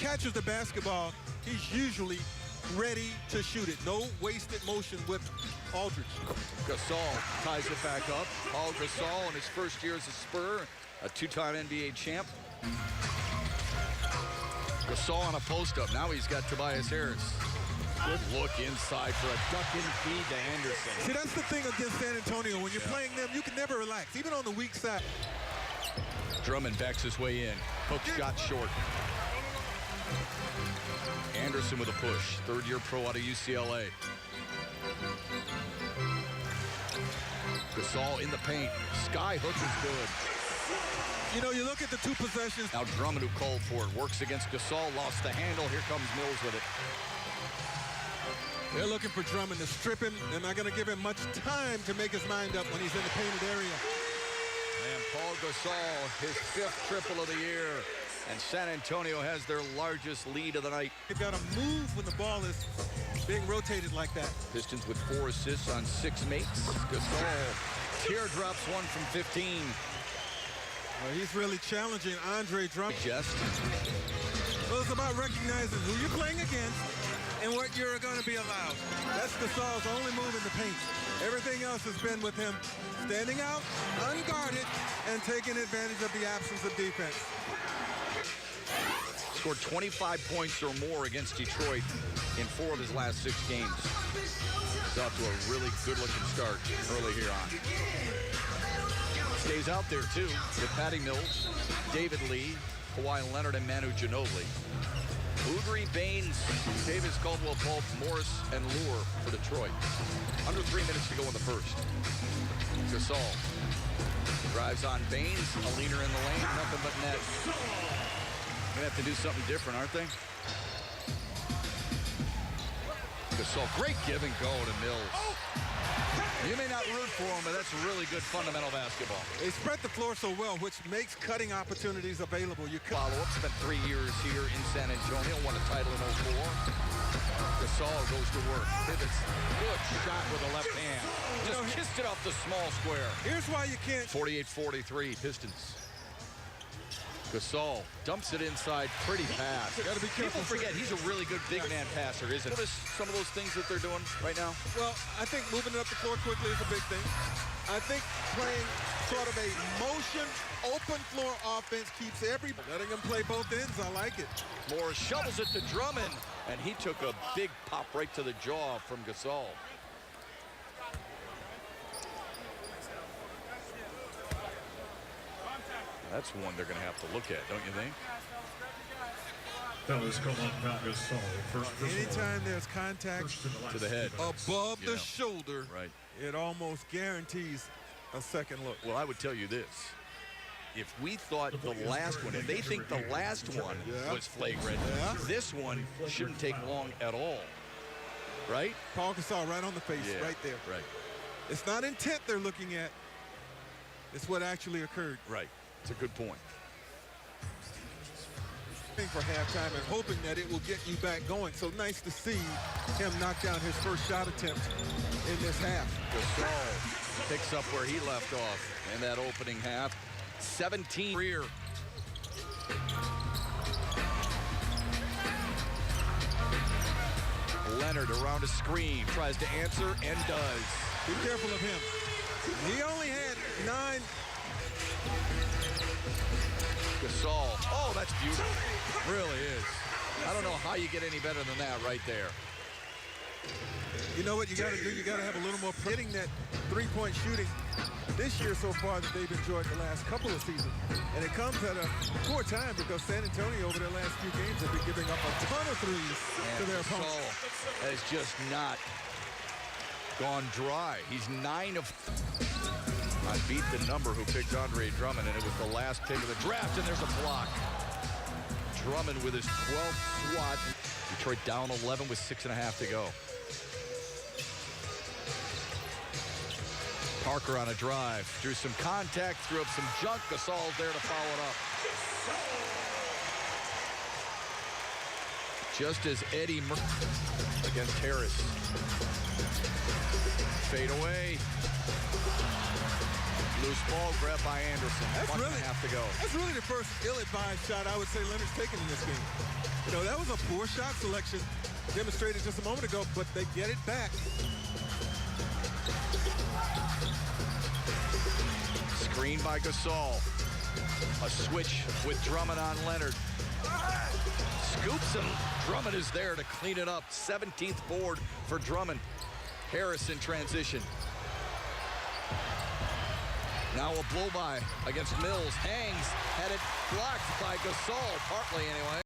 catches the basketball, he's usually ready to shoot it. No wasted motion with Aldridge. Gasol ties it back up. Pau Gasol in his first year as a Spur, a two-time NBA champ. Gasol on a post-up. Now he's got Tobias Harris. Good look inside for a duck-in feed to Anderson. See, that's the thing against San Antonio. When you're playing them, you can never relax, even on the weak side. Drummond backs his way in. Hook shot short. Anderson with a push. Third-year pro out of UCLA. Gasol in the paint. Sky hook is good. You know, you look at the two possessions. Now Drummond, who called for it, works against Gasol. Lost the handle. Here comes Mills with it. They're looking for Drummond to strip him. They're not going to give him much time to make his mind up when he's in the painted area. And Pau Gasol, his 5th triple of the year. And San Antonio has their largest lead of the night. They've got to move when the ball is being rotated like that. Pistons with 4 assists on 6 makes. Gasol teardrops 1 from 15. Well, he's really challenging Andre Drummond. Just. Well, it's about recognizing who you're playing against and what you're going to be allowed. That's Gasol's only move in the paint. Everything else has been with him standing out, unguarded, and taking advantage of the absence of defense. Scored 25 points or more against Detroit in 4 of his last 6 games. He's off to a really good-looking start early here on. Stays out there, too, with Patty Mills, David Lee, Kawhi Leonard, and Manu Ginobili. Udry, Baines, Davis, Caldwell-Pope, Morris, and Lure for Detroit. Under 3 minutes to go in the first. Gasol drives on Baines, a leader in the lane, nothing but net. Gonna have to do something different, aren't they? Gasol, great give and go to Mills. You may not root for him, but that's really good fundamental basketball. They spread the floor so well, which makes cutting opportunities available. You follow-up, spent 3 years here in San Antonio, won a title in 04. Gasol goes to work, pivots, good shot with the left hand. Just kissed it off the small square. Here's why you can't. 48-43, Pistons. Gasol dumps it inside, pretty pass. Gotta be careful. People forget he's a really good big man passer, isn't he? Notice some of those things that they're doing right now? Well, I think moving it up the floor quickly is a big thing. I think playing sort of a motion, open floor offense keeps letting them play both ends. I like it. Morris shovels it to Drummond, and he took a big pop right to the jaw from Gasol. That's one they're going to have to look at, don't you think? That was called on Pau Gasol. Anytime there's contact to the head, above the shoulder, right, it almost guarantees a second look. Well, I would tell you this. If we thought the last one, if they think the last one was flagrant, this one shouldn't take long at all. Right? Pau Gasol right on the face, right there. Right. It's not intent they're looking at. It's what actually occurred. Right. It's a good point. For halftime and hoping that it will get you back going. So nice to see him knock down his first shot attempt in this half. Gasol picks up where he left off in that opening half. 17 rear. Leonard around a screen, tries to answer and does. Be careful of him. He only had 9. Gasol. Oh, that's beautiful. Really is. I don't know how you get any better than that right there. You know what you got to do? You got to have a little more hitting that three-point shooting this year so far that they've enjoyed the last couple of seasons. And it comes at a poor time because San Antonio over their last few games have been giving up a ton of threes to their opponents. Has just not gone dry. He's 9 of... I beat the number who picked Andre Drummond, and it was the last pick of the draft, and there's a block. Drummond with his 12th swat. Detroit down 11 with 6.5 to go. Parker on a drive, drew some contact, threw up some junk. Gasol's there to follow it up. Just as Eddie against Harris. Fade away. Loose ball grabbed by Anderson. 1.5 to go. That's really the first ill-advised shot I would say Leonard's taken in this game. You know, that was a poor shot selection demonstrated just a moment ago, but they get it back. Screen by Gasol. A switch with Drummond on Leonard. Scoops him. Drummond is there to clean it up. 17th board for Drummond. Harris in transition. Now a blow by against Mills. Hangs. Had it blocked by Gasol, partly anyway.